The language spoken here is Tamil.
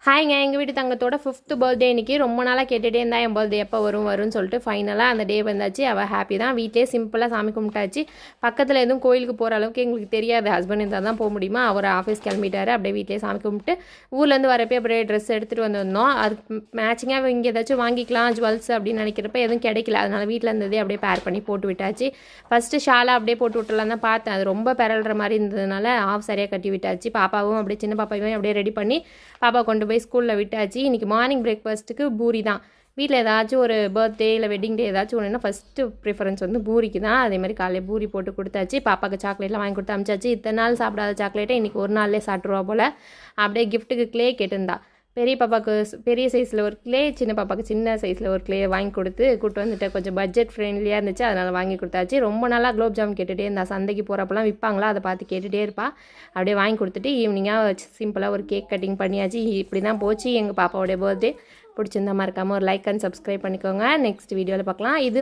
ஹாய்ங்க எங்கள் வீட்டு தங்கத்தோட 5th பர்த்டே இன்றைக்கி ரொம்ப நாளாக கேட்டுகிட்டே இருந்தா என் பர்த்டே எப்போ வரும்னு சொல்லிட்டு ஃபைனலாக அந்த டே வந்தாச்சு. அவள் ஹாப்பி தான். வீட்டிலே சிம்பிளாக சாமி கும்பிட்டாச்சு. பக்கத்தில் எதுவும் கோயிலுக்கு போகிற அளவுக்கு எங்களுக்கு தெரியாது. ஹஸ்பண்ட் இருந்தால் தான் போக முடியுமா. அவர் ஆஃபீஸ் கிளம்பிட்டார். அப்படியே வீட்டிலே சாமி கும்பிட்டு ஊர்லேருந்து வரப்போ அப்படியே ட்ரெஸ் எடுத்துகிட்டு வந்திருந்தோம். அதுக்கு மேட்சிங்காக இங்கே ஏதாச்சும் வாங்கிக்கலாம் ஜுவல்ஸ் அப்படின்னு நினைக்கிறப்ப எதுவும் கிடைக்கல. அதனால் வீட்டில் இருந்ததே அப்படியே பேர் பண்ணி போட்டு விட்டாச்சு. ஃபஸ்ட்டு ஷாலாக அப்படியே போட்டு விட்டுலாம் தான் பார்த்தேன். அது ரொம்ப பெறல்ற மாதிரி இருந்ததுனால ஆஃப் சரியாக கட்டி விட்டாச்சு. பாப்பாவும் அப்படியே சின்ன பாப்பாவையும் அப்படியே ரெடி பண்ணி பாப்பா கொண்டு போய் ஸ்கூலில் விட்டாச்சு. இன்றைக்கி மார்னிங் பிரேக்ஃபாஸ்ட்டுக்கு பூரி தான். வீட்டில் ஏதாச்சும் ஒரு பர்த்டே இல்லை வெட்டிங் டே ஏதாச்சும் ஒன்றுனா ஃபஸ்ட்டு ப்ரிஃபரன்ஸ் வந்து பூரிக்கு தான். அதே மாதிரி காலையில் பூரி போட்டு கொடுத்தாச்சு. பாப்பாவுக்கு சாக்லேட்லாம் வாங்கி கொடுத்து அமிச்சாச்சு. இத்தனை நாள் சாப்பிடாத சாக்லேட்டை இன்றைக்கி ஒரு நாள்லேயே சாப்பிட்ருவா போல். அப்படியே கிஃப்ட்டுக்கு க்ளே கேட்டிருந்தா. பெரிய பாப்பாவுக்கு பெரிய சைஸில் ஒரு க்ளே, சின்ன பாப்பாவுக்கு சின்ன சைஸில் ஒரு க்ளே வாங்கி கொடுத்து கூப்பிட்டு வந்துட்டு கொஞ்சம் பட்ஜெட் ஃப்ரெண்ட்லியாக இருந்துச்சு. அதனால் வாங்கி கொடுத்தாச்சு. ரொம்ப நாளாக குலோப் ஜாமுன் கேட்டுகிட்டே இருந்தா. சந்தைக்கு போகிறப்பெல்லாம் விற்பாங்களா, அதை பார்த்து கேட்டுகிட்டே இருப்பா. அப்படியே வாங்கி கொடுத்துட்டு ஈவினிங்காக சிம்பிளாக ஒரு கேக் கட்டிங் பண்ணியாச்சு. இப்படி தான் போச்சு எங்கள் பாப்பாவோடைய பர்த்டே. பிடிச்சிருந்தா மறக்காமல் ஒரு லைக் அண்ட் சப்ஸ்கிரைப் பண்ணிக்கோங்க. நெக்ஸ்ட் வீடியோவில் பார்க்கலாம். இது